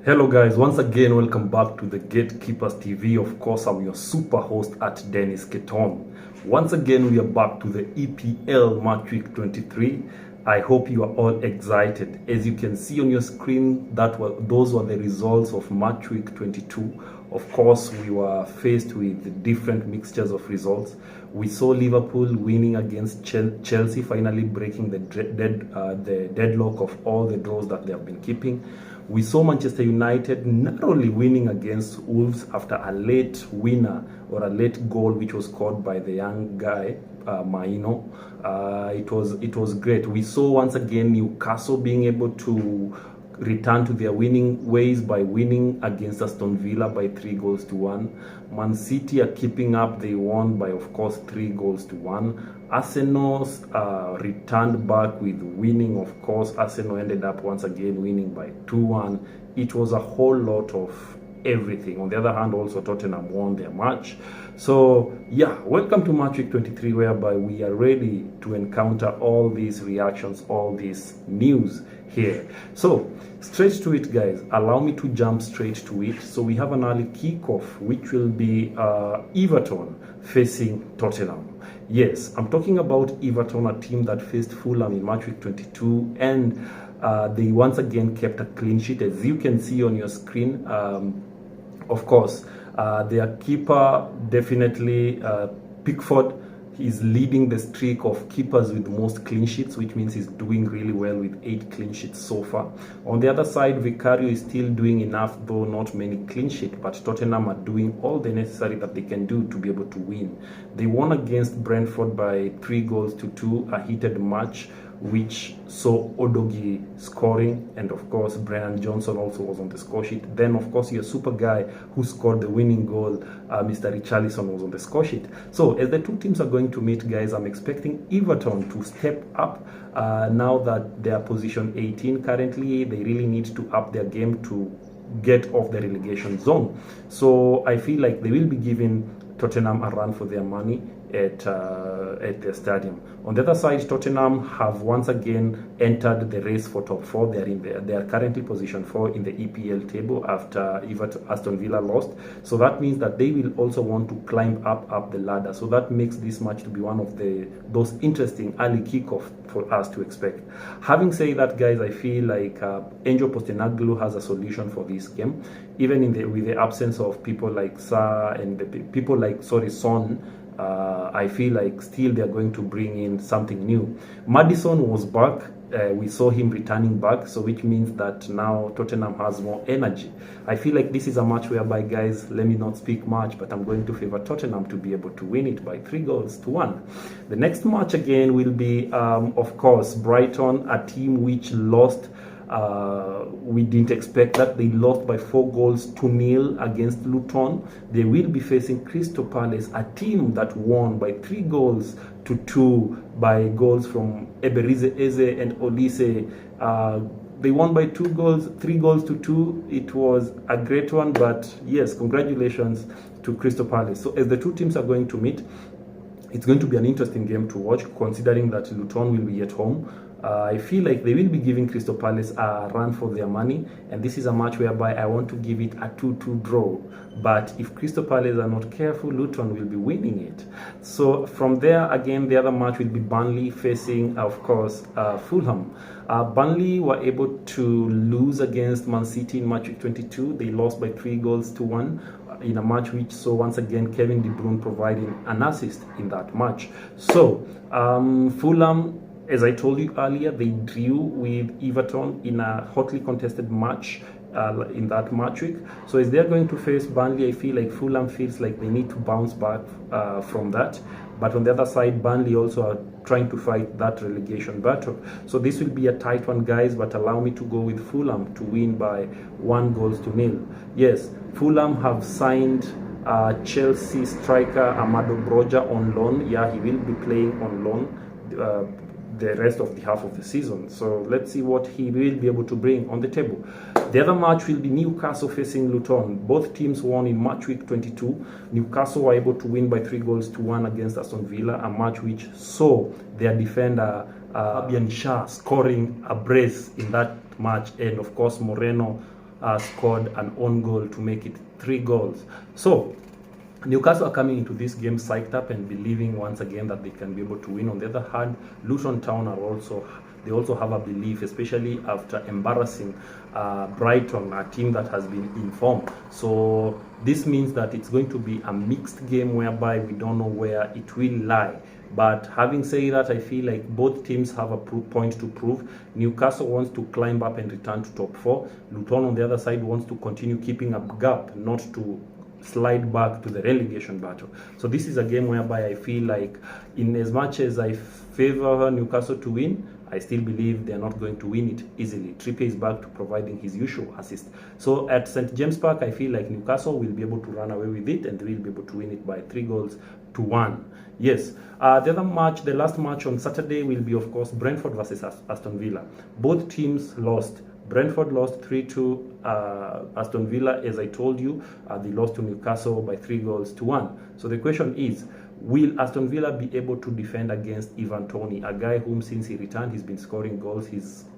Hello guys, once again welcome back to the Gatekeepers TV. Of course, I'm your super host at Dennis Keton. Once again, we are back to the EPL Match Week 23. I hope you are all excited. As you can see on your screen, those were the results of Match Week 22. Of course, we were faced with different mixtures of results. We saw Liverpool winning against Chelsea, finally breaking the deadlock of all the draws that they have been keeping. We saw Manchester United narrowly winning against Wolves after a late winner or a late goal which was scored by the young guy, Maino. It was great. We saw once again Newcastle being able to return to their winning ways by winning against Aston Villa by 3-1. Man City are keeping up. They won by, of course, 3-1. Arsenal returned back with winning. Of course, Arsenal ended up once again winning by 2-1. It was a whole lot of everything. On the other hand, also Tottenham won their match. So yeah, welcome to Match Week 23, whereby we are ready to encounter all these reactions, all this news here. So straight to it, guys. Allow me to jump straight to it. So we have an early kickoff, which will be Everton facing Tottenham. Yes, I'm talking about Everton, a team that faced Fulham in Match Week 22, and they once again kept a clean sheet, as you can see on your screen. Of course, their keeper, definitely Pickford, is leading the streak of keepers with most clean sheets, which means he's doing really well with 8 clean sheets so far. On the other side, Vicario is still doing enough, though not many clean sheets, but Tottenham are doing all the necessary that they can do to be able to win. They won against Brentford by 3-2, a heated match which saw Odogi scoring, and of course Brennan Johnson also was on the score sheet. Then of course your super guy who scored the winning goal, Mr. Richarlison, was on the score sheet. So as the two teams are going to meet, guys, I'm expecting Everton to step up. Now that they are position 18 currently, they really need to up their game to get off the relegation zone. So I feel like they will be giving Tottenham a run for their money at their stadium. On the other side, Tottenham have once again entered the race for top 4. They are currently position 4 in the EPL table after Aston Villa lost. So that means that they will also want to climb up the ladder. So that makes this match to be one of those interesting early kickoff for us to expect. Having said that, guys, I feel like Angel Postecoglou has a solution for this game, even with the absence of people like Sa and people like Son. I feel like still they're going to bring in something new. Maddison was back. We saw him returning back, so which means that now Tottenham has more energy. I feel like this is a match whereby, guys, let me not speak much, but I'm going to favor Tottenham to be able to win it by 3-1. The next match again will be, of course, Brighton, a team which lost. We didn't expect that. They lost by 4-0 against Luton. They will be facing Crystal Palace, a team that won by 3-2 by goals from Eberechi Eze and Olise. They won by 3-2. It was a great one, but yes, congratulations to Crystal Palace. So as the two teams are going to meet, it's going to be an interesting game to watch, considering that Luton will be at home. I feel like they will be giving Crystal Palace a run for their money, and this is a match whereby I want to give it a 2-2 draw. But if Crystal Palace are not careful, Luton will be winning it. So from there, again, the other match will be Burnley facing, of course, Fulham. Burnley were able to lose against Man City in Match Week 22. They lost by 3-1 in a match which saw once again Kevin De Bruyne providing an assist in that match. So Fulham, as I told you earlier, they drew with Everton in a hotly contested match in that match week. So as they're going to face Burnley, I feel like Fulham feels like they need to bounce back from that. But on the other side, Burnley also are trying to fight that relegation battle. So this will be a tight one, guys, but allow me to go with Fulham to win by 1-0. Yes, Fulham have signed Chelsea striker Amado Broja on loan. Yeah, he will be playing on loan the rest of the half of the season. So let's see what he will be able to bring on the table. The other match will be Newcastle facing Luton. Both teams won in Match Week 22. Newcastle were able to win by 3-1 against Aston Villa, a match which saw their defender Fabian Schär scoring a brace in that match, and of course Moreno scored an own goal to make it 3 goals. So Newcastle are coming into this game psyched up and believing once again that they can be able to win. On the other hand, Luton Town are also have a belief, especially after embarrassing Brighton, a team that has been in form. So this means that it's going to be a mixed game whereby we don't know where it will lie. But having said that, I feel like both teams have a point to prove. Newcastle wants to climb up and return to top 4. Luton on the other side wants to continue keeping a gap, not to slide back to the relegation battle. So this is a game whereby I feel like, in as much as I favor Newcastle to win, I still believe they are not going to win it easily. Trippier is back to providing his usual assist. So at St. James Park, I feel like Newcastle will be able to run away with it and they will be able to win it by 3 goals to 1. Yes. The other match, the last match on Saturday, will be, of course, Brentford versus Aston Villa. Both teams lost. Brentford lost 3-2. Aston Villa, as I told you, they lost to Newcastle by 3 goals to 1. So the question is, will Aston Villa be able to defend against Ivan Toney, a guy whom since he returned he's been scoring goals?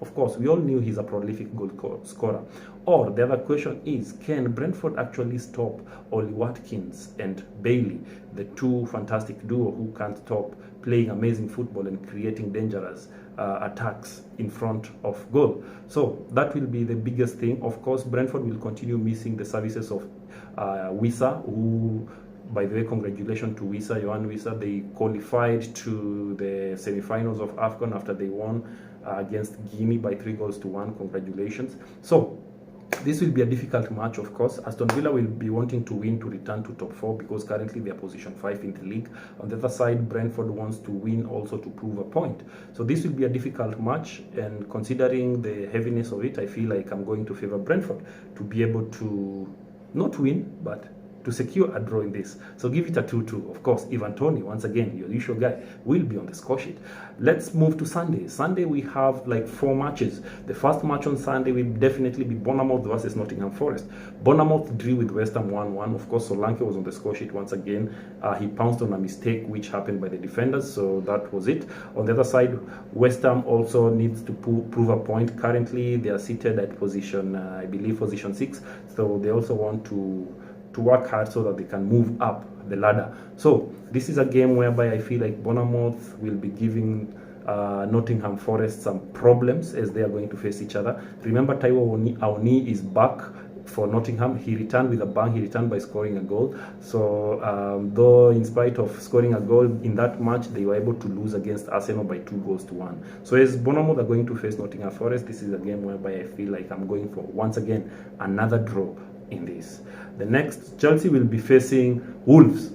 Of course, we all knew he's a prolific goal scorer. Or the other question is, can Brentford actually stop Ollie Watkins and Bailey, the two fantastic duo who can't stop playing amazing football and creating dangerous attacks in front of goal? So that will be the biggest thing. Of course, Brentford will continue missing the services of Wissa, who, by the way, congratulations to Wissa, Yohan Wissa. They qualified to the semi-finals of AFCON after they won against Guinea by 3 goals to 1. Congratulations. So this will be a difficult match, of course. Aston Villa will be wanting to win to return to top 4 because currently they are position 5 in the league. On the other side, Brentford wants to win also to prove a point. So this will be a difficult match, and considering the heaviness of it, I feel like I'm going to favor Brentford to be able to not win, but to secure a draw in this. So give it a 2-2. Of course, Ivan Toney, once again, your usual guy, will be on the score sheet. Let's move to Sunday. Sunday, we have like 4 matches. The first match on Sunday will definitely be Bournemouth versus Nottingham Forest. Bournemouth drew with West Ham 1-1. Of course, Solanke was on the score sheet once again. He pounced on a mistake which happened by the defenders, so that was it. On the other side, West Ham also needs to prove a point. Currently, they are seated at position, I believe, position 6. So they also want to work hard so that they can move up the ladder. So this is a game whereby I feel like Bournemouth will be giving Nottingham Forest some problems as they are going to face each other. Remember, Taiwo Awoniyi is back for Nottingham. He returned with a bang. He returned by scoring a goal. So though in spite of scoring a goal in that match, they were able to lose against Arsenal by 2 goals to 1. So as Bournemouth are going to face Nottingham Forest, this is a game whereby I feel like I'm going for, once again, another draw in this. The next, Chelsea will be facing Wolves.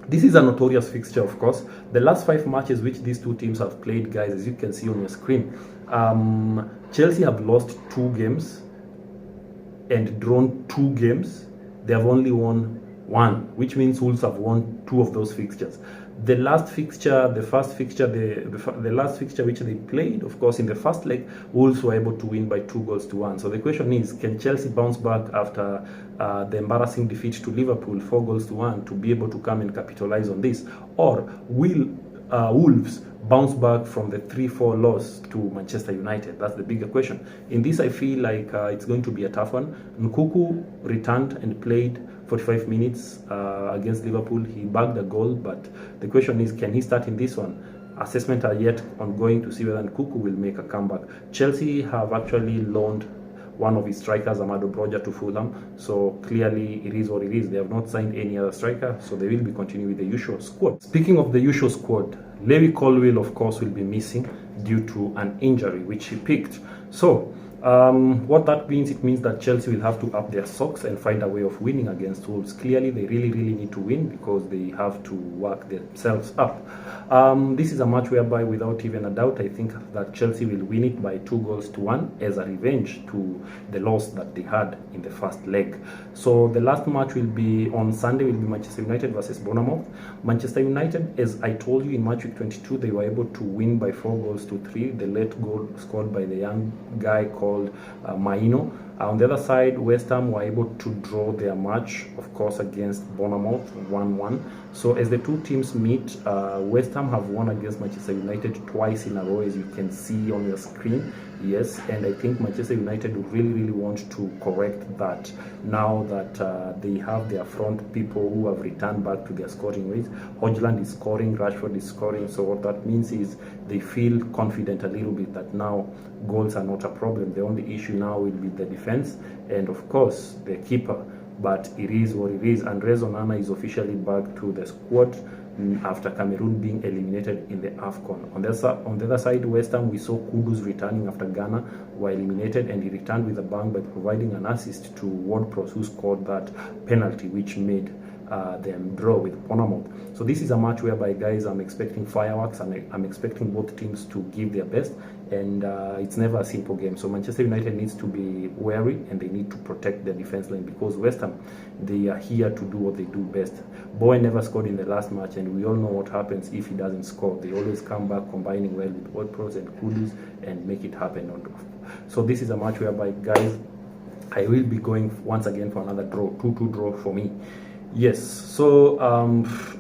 This is a notorious fixture, of course. The last 5 matches which these two teams have played, guys, as you can see on your screen, Chelsea have lost 2 games and drawn 2 games. They have only won 1, which means Wolves have won 2 of those fixtures. The last fixture, the last fixture which they played, of course, in the first leg, Wolves were able to win by 2 goals to 1. So the question is, can Chelsea bounce back after the embarrassing defeat to Liverpool, 4 goals to 1, to be able to come and capitalize on this? Or will Wolves bounce back from the 3-4 loss to Manchester United? That's the bigger question. In this, I feel like it's going to be a tough one. Nkunku returned and played 45 minutes against Liverpool. He bagged a goal, but the question is, can he start in this one? Assessments are yet ongoing to see whether Nkunku will make a comeback. Chelsea have actually loaned one of his strikers, Amado Broja, to Fulham. So clearly it is what it is. They have not signed any other striker, so they will be continuing with the usual squad. Speaking of the usual squad, Levi Colwill, of course, will be missing due to an injury which he picked. So what that means, it means that Chelsea will have to up their socks and find a way of winning against Wolves. Clearly, they really need to win because they have to work themselves up. This is a match whereby, without even a doubt, I think that Chelsea will win it by 2 goals to 1 as a revenge to the loss that they had in the first leg. So the last match will be on Sunday, will be Manchester United versus Bournemouth. Manchester United, as I told you, in match week 22, they were able to win by 4 goals to 3. The late goal scored by the young guy called Maino. On the other side, West Ham were able to draw their match, of course, against Bournemouth 1-1. So as the two teams meet, West Ham have won against Manchester United twice in a row, as you can see on your screen. Yes, and I think Manchester United really want to correct that now that they have their front people who have returned back to their scoring ways. Hojlund is scoring, Rashford is scoring, so what that means is they feel confident a little bit that now goals are not a problem. The only issue now will be the defense and of course the keeper, but it is what it is. Andres Onana is officially back to the squad after Cameroon being eliminated in the AFCON. On the other side, West Ham, we saw Kudus returning after Ghana were eliminated, and he returned with a bang by providing an assist to Ward-Prowse, who scored that penalty which made them draw with Bournemouth. So this is a match whereby, guys, I'm expecting fireworks, and I'm expecting both teams to give their best, and it's never a simple game. So Manchester United needs to be wary, and they need to protect their defense line, because West Ham, they are here to do what they do best. Bowen never scored in the last match, and we all know what happens if he doesn't score. They always come back combining well with Ward-Prowse and Kudus and make it happen. So this is a match whereby, guys, I will be going once again for another draw, 2-2 draw for me. Yes, so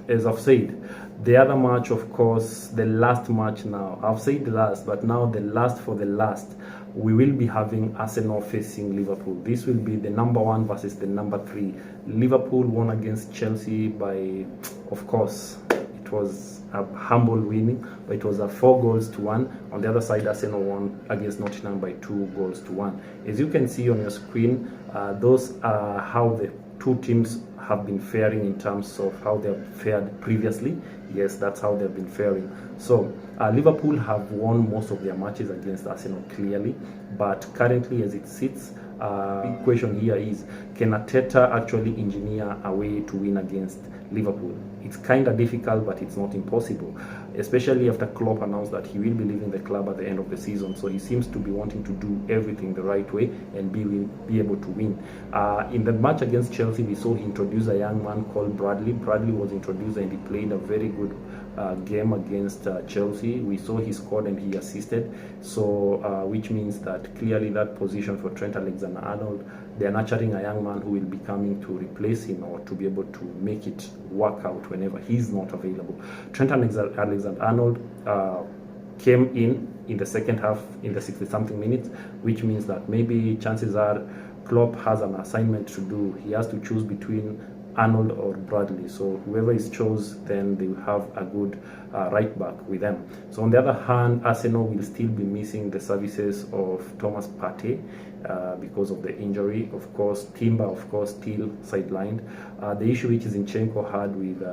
as I've said, the other match, of course, the last match now, I've said the last, but now the last for the last, we will be having Arsenal facing Liverpool. This will be the number 1 versus the number 3. Liverpool won against Chelsea by, of course, it was a humble winning, but it was a 4-1. On the other side, Arsenal won against Nottingham by 2-1. As you can see on your screen, those are how the two teams have been faring in terms of how they have fared previously. Yes, that's how they've been faring. So Liverpool have won most of their matches against Arsenal clearly, but currently as it sits, big question here is, can Arteta actually engineer a way to win against Liverpool? It's kind of difficult, but it's not impossible, especially after Klopp announced that he will be leaving the club at the end of the season. So he seems to be wanting to do everything the right way and be able to win. In the match against Chelsea, we saw he introduced a young man called Bradley. Bradley was introduced and he played a very good game against Chelsea. We saw he scored and he assisted, so which means that clearly that position for Trent Alexander-Arnold, they are nurturing a young man who will be coming to replace him or to be able to make it work out whenever he's not available. Trent Alexander-Arnold came in the second half in the 60-something minutes, which means that maybe chances are Klopp has an assignment to do. He has to choose between Arnold or Bradley. So whoever is chosen, then they will have a good right back with them. So on the other hand, Arsenal will still be missing the services of Thomas Partey because of the injury. Of course, Timber, of course, still sidelined. The issue which Zinchenko had with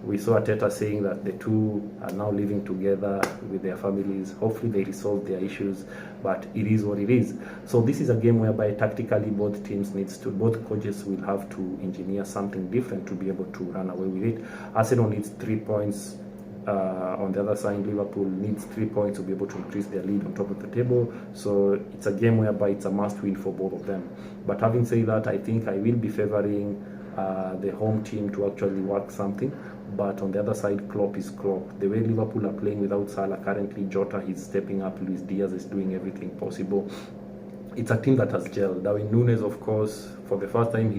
we saw Arteta saying that the two are now living together with their families. Hopefully they resolve their issues, but it is what it is. So this is a game whereby tactically both coaches will have to engineer something different to be able to run away with it. Arsenal needs 3 points. On the other side, Liverpool needs 3 points to be able to increase their lead on top of the table. So it's a game whereby it's a must win for both of them. But having said that, I think I will be favoring the home team to actually work something. But on the other side, Klopp is Klopp. The way Liverpool are playing without Salah currently, Jota is stepping up, Luis Diaz is doing everything possible. It's a team that has gelled. Darwin Núñez, of course, for the first time,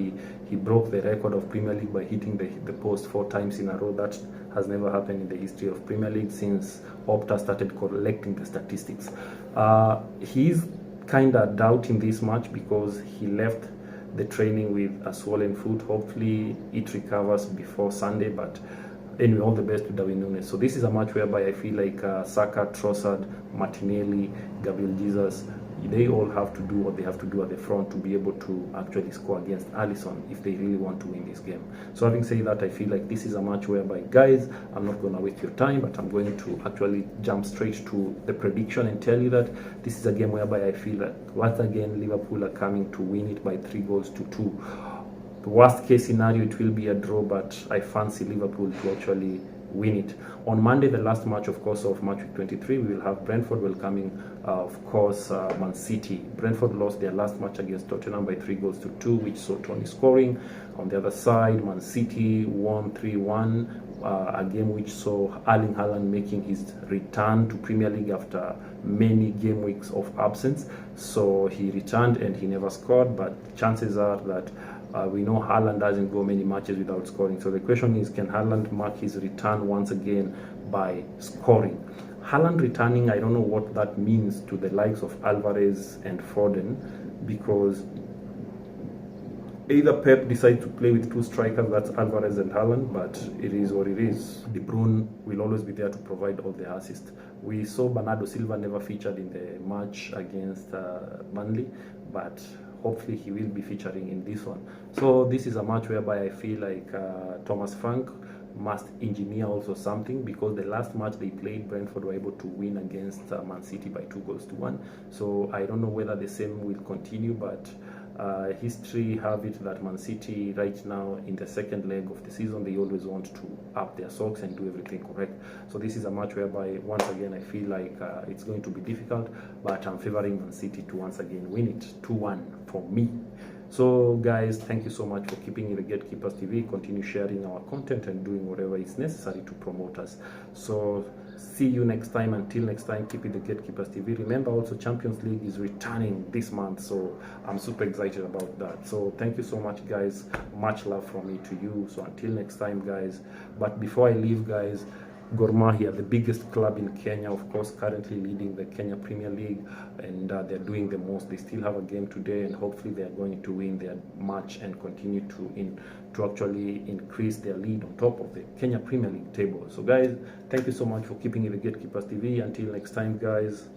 he broke the record of Premier League by hitting the post 4 times in a row. That has never happened in the history of Premier League since Opta started collecting the statistics. He's kind of doubting this match because he left the training with a swollen foot. Hopefully it recovers before Sunday, but anyway, all the best to Darwin Núñez. So this is a match whereby I feel like Saka, Trossard, Martinelli, Gabriel Jesus, they all have to do what they have to do at the front to be able to actually score against Alisson if they really want to win this game. So having said that, I feel like this is a match whereby, guys, I'm not going to waste your time, but I'm going to actually jump straight to the prediction and tell you that this is a game whereby I feel that once again Liverpool are coming to win it by 3-2. The worst case scenario, it will be a draw, but I fancy Liverpool to actually win it. On Monday, the last match, of course, of match week 23, we will have Brentford welcoming, of course, Man City. Brentford lost their last match against Tottenham by 3-2, which saw Tony scoring. On the other side, Man City won 3-1. a game which saw Erling Haaland making his return to Premier League after many game weeks of absence. So he returned and he never scored, but chances are that we know Haaland doesn't go many matches without scoring. So the question is, can Haaland mark his return once again by scoring? Haaland returning, I don't know what that means to the likes of Alvarez and Foden, because either Pep decides to play with two strikers, that's Alvarez and Haaland, but it is what it is. De Bruyne will always be there to provide all the assists. We saw Bernardo Silva never featured in the match against Burnley, but hopefully he will be featuring in this one. So this is a match whereby I feel like Thomas Frank must engineer also something, because the last match they played, Brentford were able to win against Man City by 2-1. So I don't know whether the same will continue, but history have it that Man City right now in the second leg of the season, they always want to up their socks and do everything correct. So this is a match whereby once again I feel like it's going to be difficult, but I'm favoring Man City to once again win it 2-1 for me. So guys, thank you so much for keeping it the Gatekeepers TV. Continue sharing our content and doing whatever is necessary to promote us. So see you next time. Until next time, keep it the Gatekeepers TV. Remember also Champions League is returning this month, so I'm super excited about that. So thank you so much guys, much love from me to you. So until next time guys, but before I leave guys, Gor Mahia, the biggest club in Kenya, of course, currently leading the Kenya Premier League, and they're doing the most. They still have a game today, and hopefully they're going to win their match and continue to actually increase their lead on top of the Kenya Premier League table. So guys, thank you so much for keeping it the Gatekeepers TV. Until next time guys.